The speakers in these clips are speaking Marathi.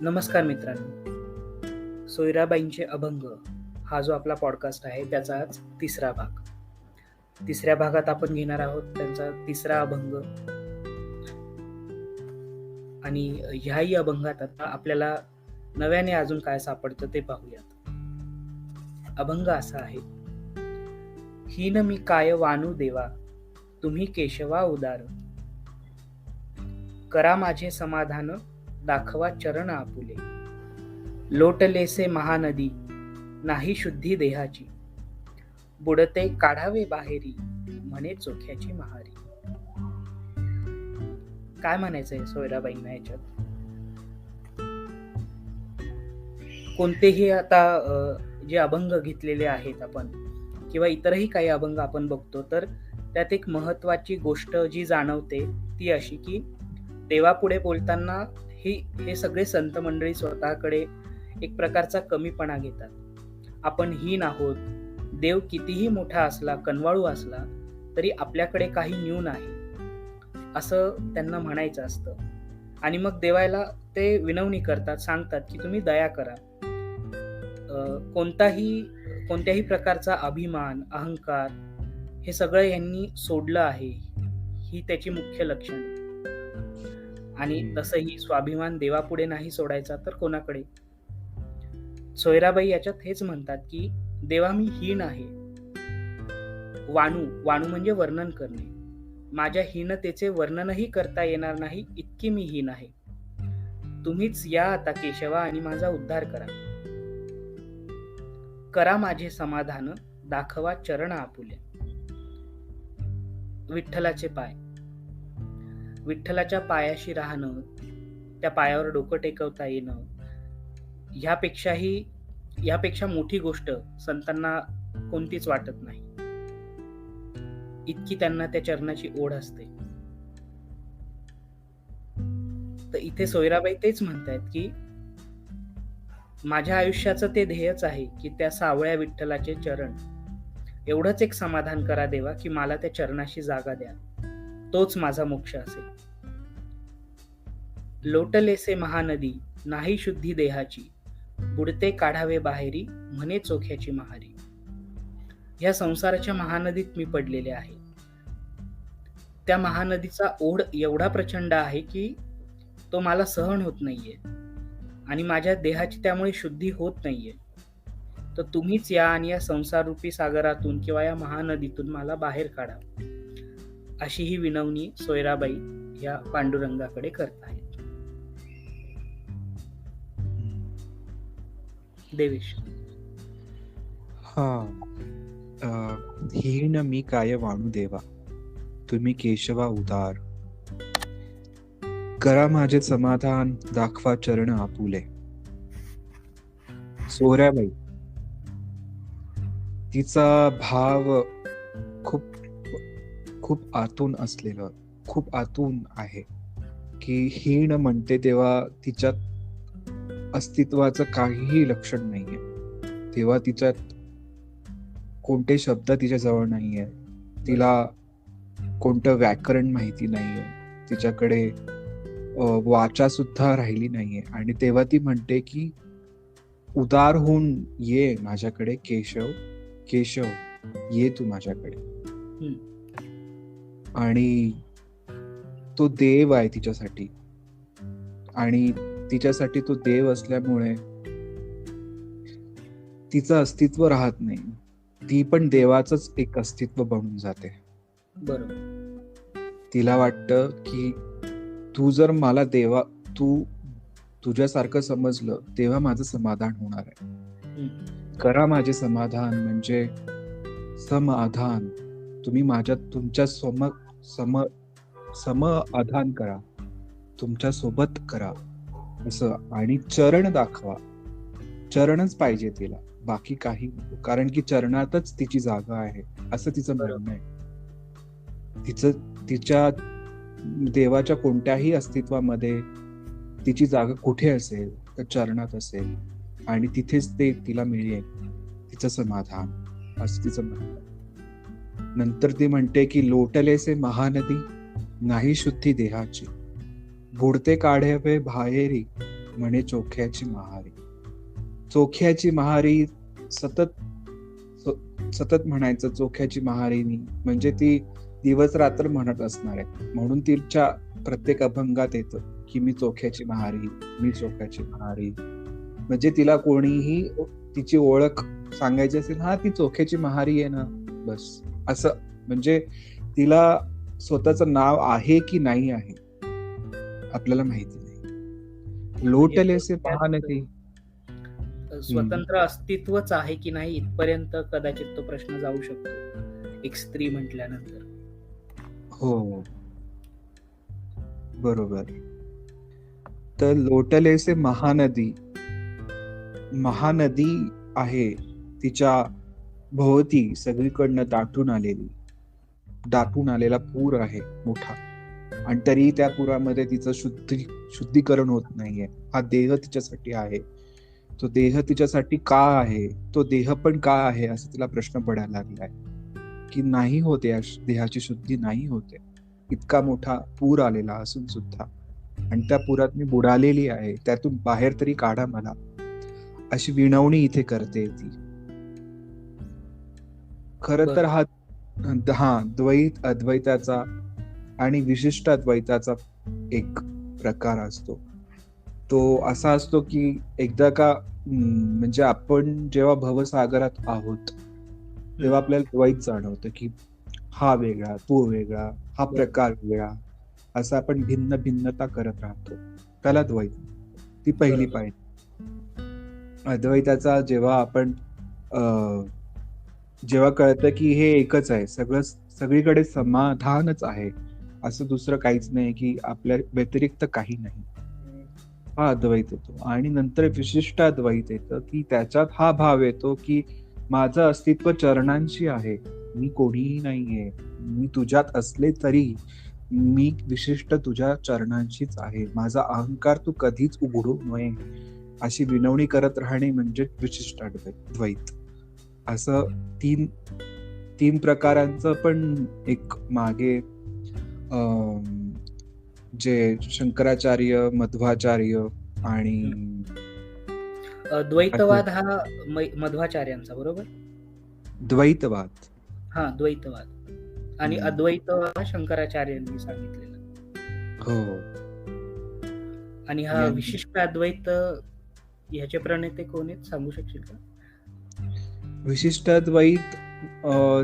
नमस्कार मित्रांनो. सोयराबाईंचे अभंग हा जो आपला पॉडकास्ट आहे त्याचा आज तिसरा भाग. तिसऱ्या भागात आपण घेणार आहोत त्यांचा तिसरा अभंग. आणि ह्याही अभंगात आता आपल्याला नव्याने अजून काय सापडतं ते पाहूयात. अभंग असा आहे. हीन मी काय वानू देवा, तुम्ही केशवा उदार. करा माझे समाधान, दाखवा चरण आपुले. लोटलेसे महानदी, नाही शुद्धी देहाची. बुडते काढावे बाहेरी, म्हणे चोख्याची महारी. काय म्हणायचंय सोयराबाईंना याच्यात? कोणतेही आता जे अभंग घेतलेले आहेत आपण किंवा इतरही काही अभंग आपण बघतो, तर त्यात एक महत्वाची गोष्ट जी जाणवते ती अशी की देवापुढे बोलताना हे सगळे संत मंडळी स्वतःकडे एक प्रकारचा कमीपणा घेतात. आपण हीन आहोत. देव कितीही मोठा असला, कनवाळू असला, तरी आपल्याकडे काही न्यून आहे असं त्यांना म्हणायचं असतं. आणि मग देवाला ते विनवणी करतात, सांगतात की तुम्ही दया करा. कोणत्याही प्रकारचा अभिमान, अहंकार हे सगळं यांनी सोडलं आहे, ही त्याची मुख्य लक्षण. आणि तसंही स्वाभिमान देवापुढे नाही सोडायचा तर कोणाकडे? सोयराबाई याच्यात हेच म्हणतात की देवा मी हीन आहे. वाणू म्हणजे वर्णन करणे. माझ्या हीनतेचे वर्णनही करता येणार नाही इतकी मी हीन आहे. तुम्हीच या आता केशवा आणि माझा उद्धार करा. करा माझे समाधान, दाखवा चरण आपुले. विठ्ठलाचे पाय. विठ्ठलाच्या पायाशी राहणं, त्या पायावर डोकं टेकवता येणं, ह्यापेक्षा मोठी गोष्ट संतांना कोणतीच वाटत नाही. इतकी त्यांना त्या चरणाची ओढ असते. तर इथे सोयराबाई तेच म्हणतायत की माझ्या आयुष्याचं ते ध्येयच आहे की त्या सावळ्या विठ्ठलाचे चरण, एवढंच एक समाधान करा देवा की मला त्या चरणाशी जागा द्या, तोच माझा मोक्ष असेल. लोटलेसे महानदी, नाही शुद्धी देहाची. बुडते काढावे बाहेरी, म्हणे चोख्याची महारी. या संसाराच्या महानदीत मी पडलेले आहे. त्या महानदीचा ओढ एवढा प्रचंड आहे की तो मला सहन होत नाहीये आणि माझ्या देहाची त्यामुळे शुद्धी होत नाहीये. तर तुम्हीच या आणि या संसार रूपी सागरातून किंवा या महानदीतून मला बाहेर काढा, अशी ही विनवणी सोयराबाई या पांडुरंगाकडे करत आहेत. देवेश. हीन मी काय वाणू देवा, तुम्ही केशवा उदार. करा माझे समाधान, दाखवा चरण आपुले. सोयराबाई, तिचा भाव खूप आतून असलेलं, खूप आतून आहे की हीन म्हणते तेव्हा तिच्यात अस्तित्वाचं काहीही लक्षण नाहीये. तेव्हा तिच्यात कोणते शब्द तिच्या जवळ नाहीये, तिला कोणतं व्याकरण माहिती नाहीये, तिच्याकडे वाचा सुद्धा राहिली नाहीये. आणि तेव्हा ती म्हणते की उदार होऊन ये माझ्याकडे केशव, केशव ये तू माझ्याकडे. आणि तो देव आहे तिच्यासाठी, आणि तिच्यासाठी तो देव असल्यामुळे तिचं अस्तित्व राहत नाही, ती पण देवाचंच एक अस्तित्व बनून जाते. बरोबर. तिला वाटतं की तू जर मला तुझ्यासारखं समजलं तेव्हा माझं समाधान होणार आहे. करा माझे समाधान म्हणजे समाधान. तुम्ही तुमच्या समाधान करा, तुमच्या सोबत करा असं. आणि चरण दाखवा. चरणच पाहिजे तिला, बाकी काही नको, कारण की चरणातच तिची जागा आहे असं तिचं म्हणणं आहे. तिच्या देवाच्या कोणत्याही अस्तित्वामध्ये तिची जागा कुठे असेल तर चरणात असेल, आणि तिथेच ते तिला मिळेल तिचं समाधान, असं तिचं म्हणणं. नंतर ती म्हणते की लोटलेसे महानदी, नाही शुद्धी देहाची. बुडते काढावे बाहेरी, म्हणे चोख्याची महारी. चोख्याची महारी सतत म्हणायचं चोख्याची महारीनी, म्हणजे ती दिवस रात्र म्हणत असणार आहे. म्हणून तिच्या प्रत्येक अभंगात येतं की मी चोख्याची महारी, मी चोख्याची महारी. म्हणजे तिला कोणीही तिची ओळख सांगायची असेल, हा ती चोख्याची महारी आहे ना, बस असं. म्हणजे तिला स्वतःचं नाव आहे की नाही आहे आपल्याला माहिती नाही. लोटलेसे महानदी. स्वतंत्र अस्तित्वच आहे की नाही इथपर्यंत कदाचित तो प्रश्न जाऊ शकतो एक स्त्री म्हटल्यानंतर. हो, बरोबर. तर लोटलेसे महानदी आहे, तिच्या भोवती सगळीकडनं दाटून आलेला पूर आहे मोठा, आणि तरी त्या पुरामध्ये तिचं शुद्धीकरण होत नाहीये. हा देह तिच्यासाठी आहे. तो देह तिच्यासाठी का आहे, तो देह पण का आहे, असं तिला प्रश्न पडायला लागलाय की नाही होते, या देहाची शुद्धी नाही होते. इतका मोठा पूर आलेला असून सुद्धा, आणि त्या पुरात मी बुडालेली आहे, त्यातून बाहेर तरी काढा मला, अशी विनवणी इथे करते ती. खरं तर हा द्वैत अद्वैताचा आणि विशिष्ट अद्वैताचा एक प्रकार असतो. तो असा असतो की एकदा का म्हणजे आपण जेव्हा भवसागरात आहोत तेव्हा आपल्याला द्वैत जाणवतं की हा वेगळा, तो वेगळा, हा प्रकार वेगळा, असं आपण भिन्नता करत राहतो. त्याला द्वैत, ती पहिली पायरी. अद्वैताचा जेव्हा कळतं की हे एकच आहे, सगळीकडे समाधानच आहे, असं दुसरं काहीच नाही, की आपल्या व्यतिरिक्त काही नाही, हा अद्वैत येतो. आणि नंतर विशिष्ट अद्वैत येतं की त्याच्यात हा भाव येतो की माझं अस्तित्व चरणांशी आहे, मी कोणीही नाहीये, मी तुझ्यात असले तरी मी विशिष्ट तुझ्या चरणांशीच आहे, माझा अहंकार तू कधीच उघडू नये, अशी विनवणी करत राहणे म्हणजे विशिष्ट द्वैत. असं तीन प्रकारांचं पण एक मागे जे शंकराचार्य, मध्वाचार्य आणि द्वैतवाद हा मध्वाचार्यांचा, बरोबर? द्वैतवाद, हा द्वैतवाद, आणि अद्वैत हा शंकराचार्यांनी सांगितलेला. हो. आणि हा विशिष्ट अद्वैत ह्याचे प्रणेते कोण आहेत, सांगू शकशील का? विशिष्ट अद्वैत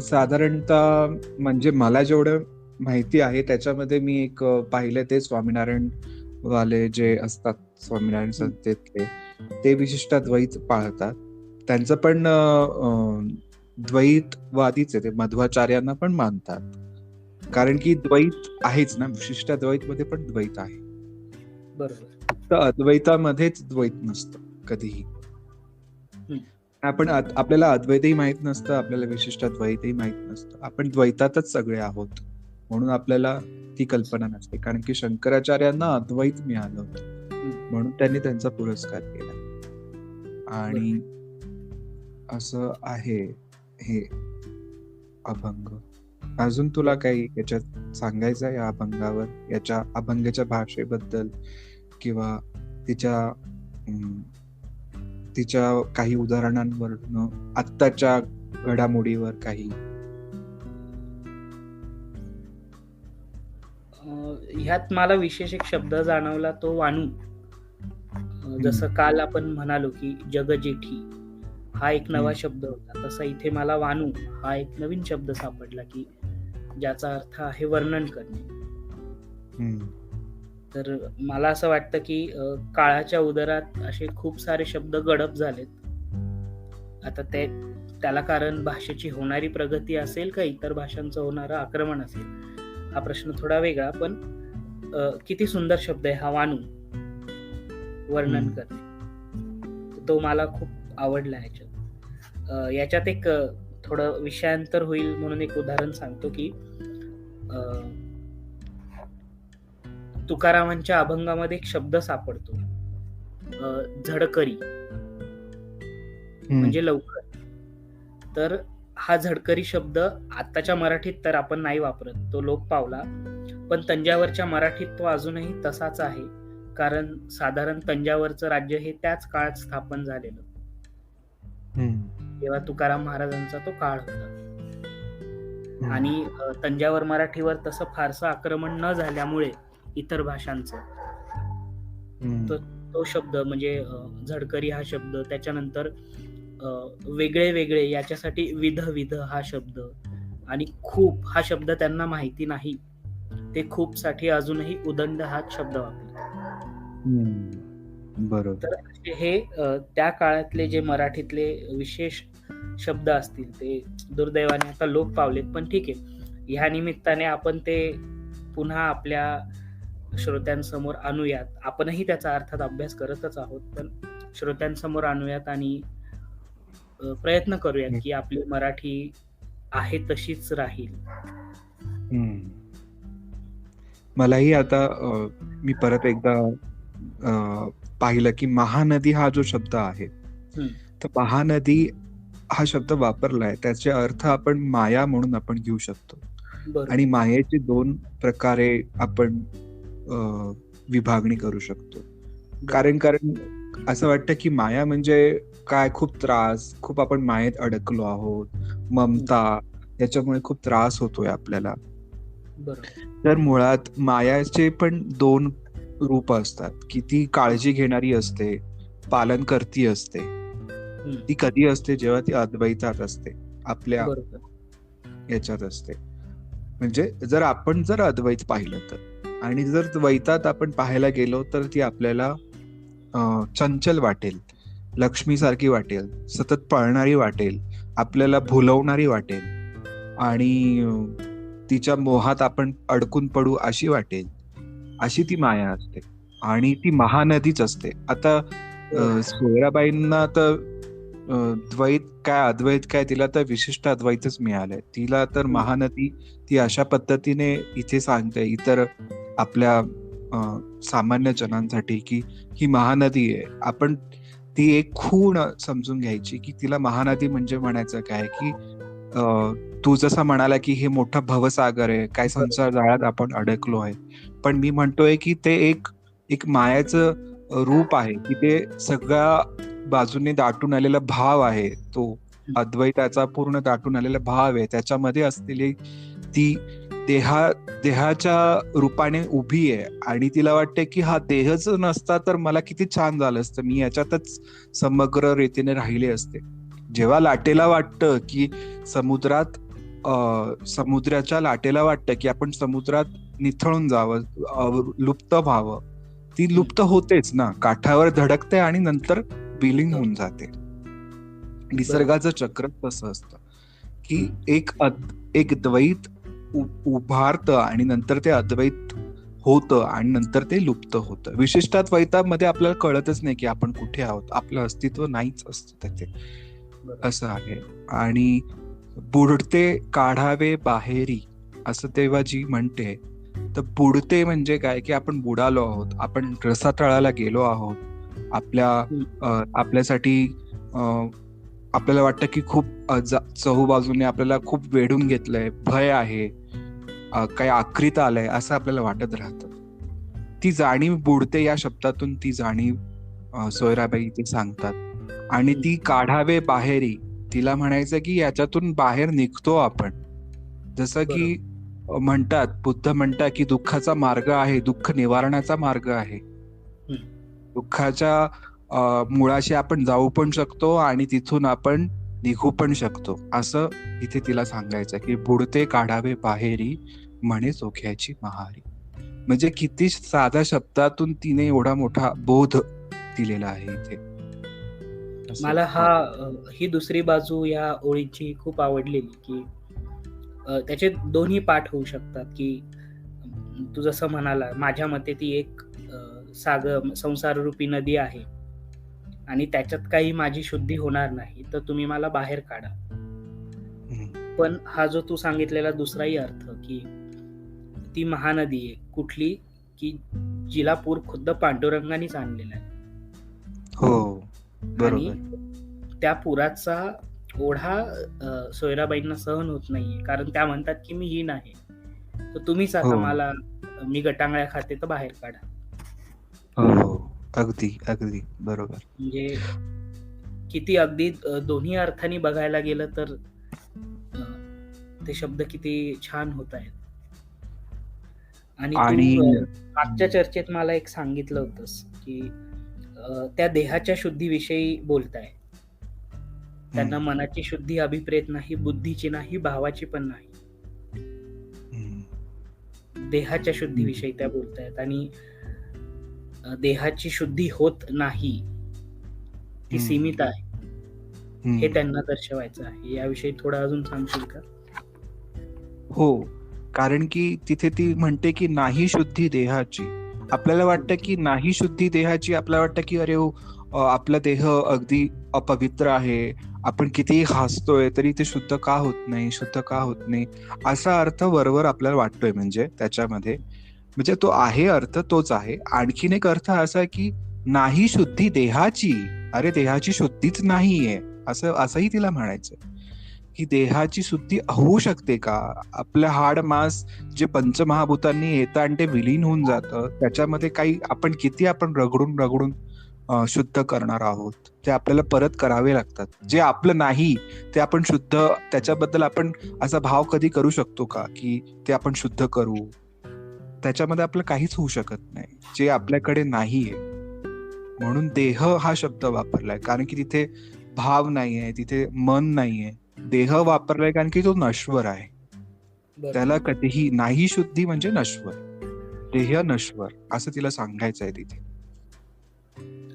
साधारणतः म्हणजे मला जेवढं माहिती आहे त्याच्यामध्ये मी एक पाहिलं ते स्वामीनारायण वाले जे असतात, स्वामीनारायण संस्थेतले, ते विशिष्ट अद्वैत पाळतात. त्यांचं पण द्वैतवादीच आहे, ते मध्वाचार्यांना पण मानतात, कारण की द्वैत आहेच ना, विशिष्ट अद्वैत मध्ये पण द्वैत आहे. बरोबर. तर अद्वैतामध्येच द्वैत नसतं कधीही. आपल्याला अद्वैतही माहित नसतं, आपल्याला विशिष्ट अद्वैतही माहित नसतं, आपण द्वैतातच सगळे आहोत, म्हणून आपल्याला ती कल्पना नसते. कारण की शंकराचार्यांना अद्वैत मिळालं होतं, म्हणून त्यांनी त्यांचा पुरस्कार केला. आणि असं आहे हे अभंग. अजून तुला काही याच्यात सांगायचं आहे या अभंगावर, याच्या अभंगाच्या भाषेबद्दल, किंवा तिच्या काही उदाहरणांवर, आत्ताच्या घडामोडीवर काही? ह्यात मला विशेष एक शब्द जाणवला, तो वाणू. जसं काल आपण म्हणालो की जगजेठी हा एक नवा शब्द होता, तसा इथे मला वाणू हा एक नवीन शब्द सापडला की ज्याचा अर्थ आहे वर्णन करणे. तर मला असं वाटतं की काळाच्या उदरात असे खूप सारे शब्द गडप झालेत. आता त्याला कारण भाषेची होणारी प्रगती असेल का इतर भाषांचं होणारं आक्रमण असेल, हा प्रश्न थोडा वेगळा. पण किती सुंदर शब्द आहे हा वाणू, वर्णन करणे. तो मला खूप आवडला याच्यात एक थोडं विषयांतर होईल म्हणून एक उदाहरण सांगतो की तुकारामांच्या अभंगामध्ये एक शब्द सापडतो, झडकरी, म्हणजे लवकर. तर हा झडकरी शब्द आताच्या मराठीत तर आपण नाही वापरत, तो लोप पावला, पण तंजावरच्या मराठीत तो अजूनही तसाच आहे. कारण साधारण तंजावरचं राज्य हे त्याच काळात स्थापन झालेलं, हम्म, तेव्हा तुकाराम महाराजांचा तो काळ होता. हम्म, आणि तंजावर मराठीवर तसं फारसं आक्रमण न झाल्यामुळे इतर भाषांचं, हम्म, तो तो शब्द म्हणजे झडकरी हा शब्द, त्याच्यानंतर वेगळे वेगळे याच्यासाठी विध विध हा शब्द, आणि खूप हा शब्द त्यांना माहिती नाही, ते खूप साठी अजूनही उदंड हाच शब्द वापरतात. बरोबर. तर हे त्या काळातले जे मराठीतले विशेष शब्द असतील ते दुर्दैवाने आता लोप पावलेत, पण ठीक आहे, ह्या निमित्ताने आपण ते पुन्हा आपल्या श्रोत्यांसमोर आणूयात. आपणही त्याचा अर्थात अभ्यास करतच आहोत, पण श्रोत्यांसमोर आणूयात आणि प्रयत्न करूयात की आपली मराठी आहे तशीच राहील. हम्म. मलाही आता मी परत एकदा पाहिलं की महानदी हा जो शब्द आहे, हम्म, तर महानदी हा शब्द वापरलाय, त्याचे अर्थ आपण माया म्हणून आपण घेऊ शकतो. बरोबर. आणि मायेची 2 प्रकारे आपण विभागणी करू शकतो. कारण असं वाटतं की माया म्हणजे काय, खूप त्रास, खूप आपण मायेत अडकलो आहोत, ममता, याच्यामुळे खूप त्रास होतोय आपल्याला. बरोबर. तर मुळात मायाचे पण 2 रूप असतात, की ती काळजी घेणारी असते, पालन करती असते. ती कधी असते? जेव्हा ती अद्वैतात असते, आपल्या बरोबर. याच्यात असते. म्हणजे जर आपण अद्वैत पाहिलं तर, आणि जर द्वैतात आपण पाहायला गेलो तर ती आपल्याला चंचल वाटेल, लक्ष्मीसारखी वाटेल, सतत पळणारी वाटेल, आपल्याला भुलवणारी वाटेल, आणि तिच्या मोहात आपण अडकून पडू अशी वाटेल. अशी ती माया असते, आणि ती महानदीच असते. आता सोयराबाईंना तर द्वैत काय अद्वैत काय, तिला तर विशिष्ट अद्वैतच मिळालंय. तिला तर महानदी ती अशा पद्धतीने इथे सांगते इतर आपल्या सामान्य जनांसाठी की ही महानदी आहे. आपण ती एक खूण समजून घ्यायची की तिला महानदी म्हणजे म्हणायचं काय की तू जसा म्हणाला की हे मोठं भवसागर आहे, काय संसार जाळ्यात आपण अडकलो आहे, पण मी म्हणतोय की ते एक मायाचं रूप आहे की ते सगळ्या बाजूने दाटून आलेला भाव आहे, तो अद्वैताचा पूर्ण दाटून आलेला भाव आहे, त्याच्यामध्ये असलेली ती देहाच्या रूपाने उभी आहे, आणि तिला वाटते की हा देहच नसता तर मला किती छान झालं असतं, मी याच्यातच समग्र रीतीने राहिले असते. जेव्हा लाटेला वाटतं की समुद्राच्या लाटेला वाटतं की आपण समुद्रात निथळून जावं, लुप्त व्हावं, ती लुप्त होतेच ना, काठावर धडकते आणि नंतर विलीन होऊन जाते. निसर्गाचं चक्र तसं असतं की एक द्वैत उभारतं आणि नंतर ते अद्वैत होतं आणि नंतर ते लुप्त होतं. विशिष्टाद्वैतामध्ये आपल्याला कळतच नाही की आपण कुठे आहोत, आपलं अस्तित्व नाहीच असतं तिथे, असं आहे. आणि बुडते काढावे बाहेरी असं तेव्हा जी म्हणते, तर बुडते म्हणजे काय की आपण बुडालो आहोत, आपण रसातळाला गेलो आहोत, आपल्यासाठी आपल्याला वाटतं की खूप चहूबाजूने आपल्याला खूप वेढून घेतलंय, भय आहे, काही आखरीत आलंय असं आपल्याला वाटत राहतं. ती जाणीव बुडते या शब्दातून ती जाणीव सोयराबाई ते सांगतात. आणि ती काढावे बाहेरी, तिला म्हणायचं की याच्यातून बाहेर निघतो आपण. जसं की म्हणतात, बुद्ध म्हणतात की दुःखाचा मार्ग आहे, दुःख निवारणाचा मार्ग आहे. दुःखाच्या मुळाशी आपण जाऊ पण शकतो आणि तिथून आपण निघू पण शकतो, असं इथे तिला सांगायचं की बुडते काढावे बाहेरी म्हणे चोख्याची महारी. म्हणजे किती साध्या शब्दातून तिने एवढा मोठा बोध दिलेला आहे इथे. मला ही दुसरी बाजू या ओळीची खूप आवडलेली की त्याचे दोन्ही पाठ होऊ शकतात. की तू जसं म्हणाला, माझ्या मते ती एक संसाररूपी नदी आहे आणि त्याच्यात काही माझी शुद्धी होणार नाही, तर तुम्ही मला बाहेर काढा. पण हा जो तू सांगितलेला दुसराही अर्थ की ती महानदी आहे कुठली, की जिला पूर खुद्द पांडुरंगानेच आणलेला आहे. हो, आणि त्या पुराचा ओढा सोयराबाईंना सहन होत नाहीये, कारण त्या म्हणतात की मी हीन आहे, तर तुम्हीच आता मला, मी गटांगळ्या खाते तर बाहेर काढा. हो, अगदी अगदी बरोबर. म्हणजे किती अगदी दोन्ही अर्थाने बघायला गेलं तर अ, ते शब्द किती छान होत आहेत. आणि तू आणि मागच्या चर्चेत मला एक सांगितलं होतंस, की त्या देहाच्या शुद्धीविषयी बोलताय. त्यांना हम्म, मनाची शुद्धी अभिप्रेत नाही, बुद्धीची नाही, भावाची पण नाही. हम्म, देहाच्या हम्म, शुद्धीविषयी त्या बोलतायत आणि देहाची शुद्धी होत नाही, ती हम्म, सीमित आहे. हे हम्म. त्यांना दर्शवायचं आहे. याविषयी थोडं अजून सांगशील का? हो, कारण की तिथे ती म्हणते की नाही शुद्धी देहाची. आपल्याला वाटतं की नाही शुद्धी देहाची, आपल्याला वाटतं की अरे हो, आपला देह अगदी अपवित्र आहे. आपण कितीही हसतोय तरी ते शुद्ध का होत नाही, शुद्ध का होत नाही, असा अर्थ वरवर आपल्याला वाटतोय. म्हणजे त्याच्यामध्ये म्हणजे तो आहे, अर्थ तोच आहे. आणखीन एक अर्थ असा की नाही शुद्धी देहाची. अरे देहाची शुद्धीच नाहीये, असंही तिला म्हणायचं की देहाची शुद्धी होऊ शकते का? आपलं हाड मांस जे पंचमहाभूतांनी येतं आणि ते विलीन होऊन जातं, त्याच्यामध्ये काही आपण रगडून रगडून शुद्ध करणार आहोत. ते आपल्याला परत करावे लागतात. जे आपलं नाही ते आपण शुद्ध, त्याच्याबद्दल आपण असा भाव कधी करू शकतो का की ते आपण शुद्ध करू? त्याच्यामध्ये आपलं काहीच होऊ शकत नाही, जे आपल्याकडे नाहीये. म्हणून देह हा शब्द वापरलाय, कारण की तिथे भाव नाहीये, तिथे मन नाहीये. देह वापरलाय कारण की तो नश्वर आहे. त्याला बरोबर. कधीही नाही शुद्धी म्हणजे नश्वर, देह नश्वर असं तिला सांगायचं आहे तिथे.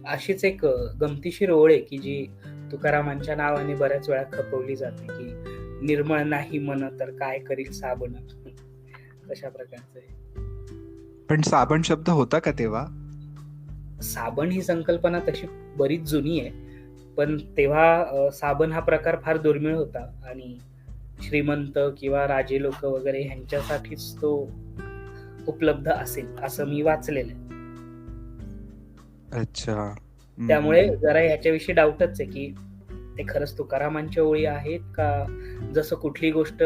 अशीच एक गमतीशीर ओळ आहे, की जी तुकारामांच्या नावाने बऱ्याच वेळा खपवली जाते, की निर्मळ नाही मन तर काय करील साबण. तशा प्रकारचं आहे. पण साबण शब्द होता का तेव्हा? साबण ही संकल्पना तशी बरीच जुनी आहे. पण तेव्हा साबण हा प्रकार फार दुर्मिळ होता आणि श्रीमंत किंवा राजे लोक वगैरे ह्यांच्यासाठीच तो उपलब्ध असेल असं मी वाचलेलं आहे. अच्छा. त्यामुळे जरा ह्याच्याविषयी डाऊटच आहे, की ते खरंच तुकारामांच्या ओळी आहेत का, जसं कुठली गोष्ट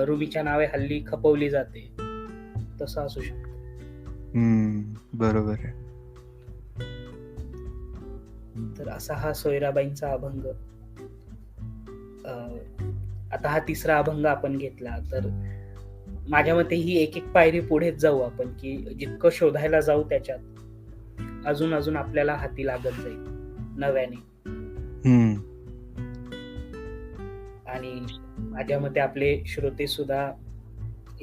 रुवीच्या नावे हल्ली खपवली जाते तसं असू शकतं. बरोबर आहे. तर असा हा सोयराबाईंचा अभंग. आता हा तिसरा अभंग आपण घेतला तर माझ्या मते ही एक एक पायरी पुढेच जाऊ आपण, की जितकं शोधायला जाऊ त्याच्यात अजून अजून आपल्याला हाती लागत जाईल नव्याने. आणि माझ्या मते आपले श्रोते सुद्धा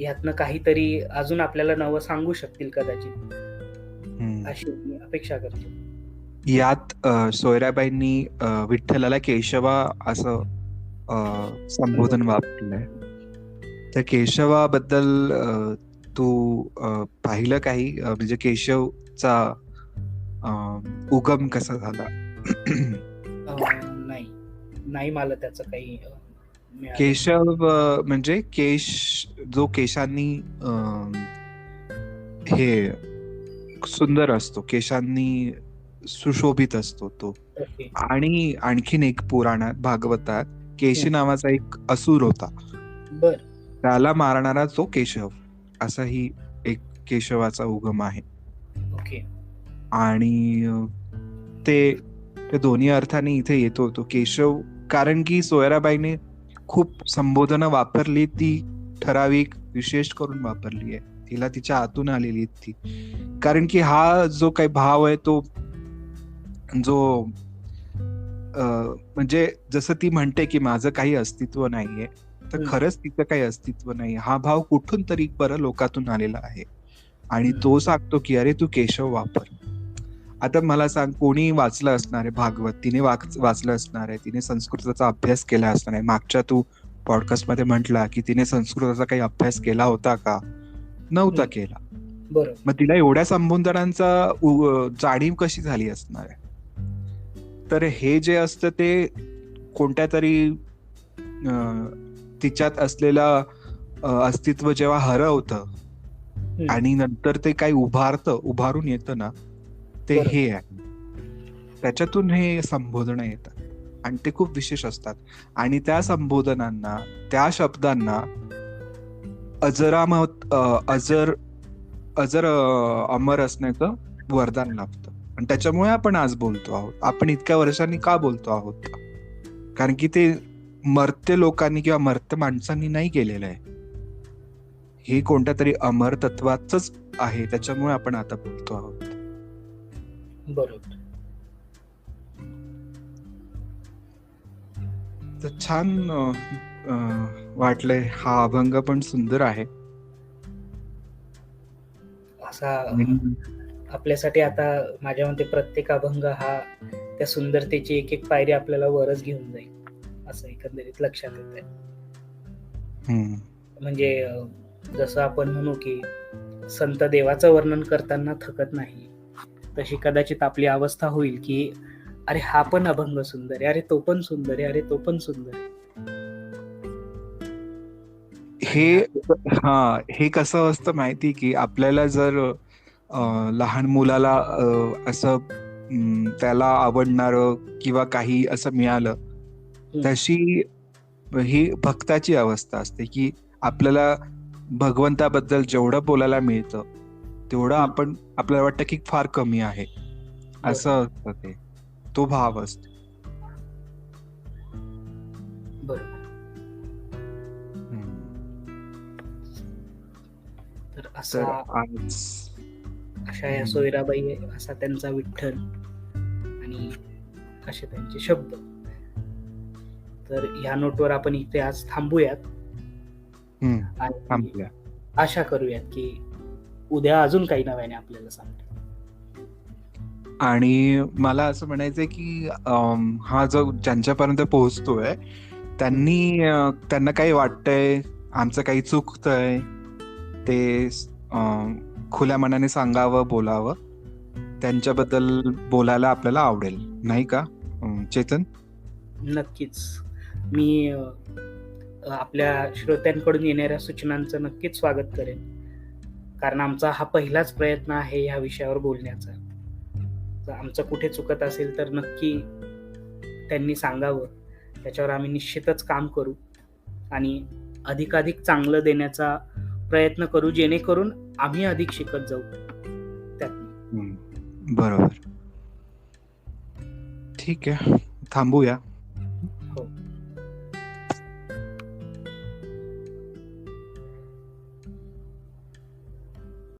यातनं काहीतरी अजून आपल्याला नवं सांगू शकतील कदाचित, अशी मी अपेक्षा करतो. यात सोयराबाईंनी विठ्ठलाला केशवा असं संबोधन वापरलंय. त्या केशवाबद्दल तू पाहिलं काही, म्हणजे केशवचा उगम कसा झाला? नाही नाही मला त्याचं काही मिळालं. केशव म्हणजे केश, जो केशांनी हे सुंदर असतो, केशांनी सुशोभित असतो तो. ओके. आणि आणखीन एक पुराणात, भागवतात, केशी नावाचा एक असुर होता. बर. त्याला मारणारा जो केशव, असाही एक केशवाचा उगम आहे. ओके. आणि ते दोन्ही अर्थाने इथे येतो तो केशव, कारण की सोयराबाईने खूप संबोधनं वापरली, ती ठराविक विशेष करून वापरली आहे. तिला तिच्या आतून आलेली ती, कारण की हा जो काही भाव आहे तो जो म्हणजे जसं ती म्हणते की माझं काही अस्तित्व नाहीये, तर खरंच तिचं काही अस्तित्व नाही. हा भाव कुठून तरी लोकातून आलेला आहे आणि तो सांगतो की अरे तू केशव वापर. आता मला सांग, कोणी वाचलं असणार आहे भागवत, तिने वाचलं असणार आहे, तिने संस्कृताचा अभ्यास केला असणार आहे. मागच्या तू पॉडकास्ट मध्ये म्हटला की तिने संस्कृताचा काही अभ्यास केला होता का? नव्हता केला. बरोबर. मग तिला एवढ्या संबोधनांचा जाणीव कशी झाली असणार आहे? तर हे जे असतं ते कोणत्या तरी तिच्यात असलेलं अस्तित्व जेव्हा हरवतं आणि नंतर ते काही उभारून येतं ना, ते हे आहे. त्याच्यातून हे संबोधनं येतात आणि ते खूप विशेष असतात. आणि त्या संबोधनांना, त्या शब्दांना अजर अमर असण्याचं वरदान लाभतं. आणि त्याच्यामुळे आपण आज बोलतो आहोत. आपण इतक्या वर्षांनी का बोलतो आहोत? कारण की ते मर्त्य लोकांनी किंवा मर्त्य माणसांनी नाही केलेलं आहे. हे कोणत्या तरी अमर तत्वाचंच आहे, त्याच्यामुळे आपण आता बोलतो आहोत. बरोबर. तर छान वाटलंय. हा अभंग पण सुंदर आहे. असा आणि आपल्यासाठी आता माझ्या मते प्रत्येक अभंग हा त्या सुंदरतेची एक एक पायरी आपल्याला वरच घेऊन जाईल, असं एकंदरीत लक्षात येत आहे. हम्म, म्हणजे जसं आपण म्हणू की संत देवाचं वर्णन करताना थकत नाही, तशी कदाचित आपली अवस्था होईल की अरे हा पण अभंग सुंदर आहे, अरे तो पण सुंदर आहे, अरे तो पण सुंदर आहे. हे कसं असतं माहिती की आपल्याला जर लहान मुलाला असं त्याला आवडणारं किंवा काही असं मिळालं, तशी ही भक्ताची अवस्था असते की आपल्याला भगवंताबद्दल जेवढं बोलायला मिळतं तेवढं आपल्याला वाटतं की फार कमी आहे, असं असतं ते. तो भाव असतो. बरोबर. तर तर आज अशा या सोयराबाई आहे, असा त्यांचा विठ्ठल आणि असे त्यांचे शब्द. तर ह्या नोटवर आपण इथे आज थांबूयात आणि आशा करूयात की उद्या अजून काही नव्याने आपल्याला सांगतो. आणि मला असं म्हणायचंय की हा जो ज्यांच्यापर्यंत पोहोचतोय त्यांना काही वाटतंय, आमचं काही चुकतंय, ते खुल्या मनाने सांगावं, बोलावं. त्यांच्याबद्दल बोलायला आपल्याला आवडेल, नाही का चेतन? नक्कीच. मी आपल्या श्रोत्यांकडून येणाऱ्या सूचनांचं नक्कीच स्वागत करेन, कारण आमचा हा पहिलाच प्रयत्न आहे ह्या विषयावर बोलण्याचा. जर आमचं कुठे चुकत असेल तर नक्की त्यांनी सांगावं, त्याच्यावर आम्ही निश्चितच काम करू आणि अधिकाधिक चांगलं देण्याचा प्रयत्न करू, जेणेकरून आम्ही अधिक शिकत जाऊ त्यातनं. बरोबर. ठीक आहे, थांबूया.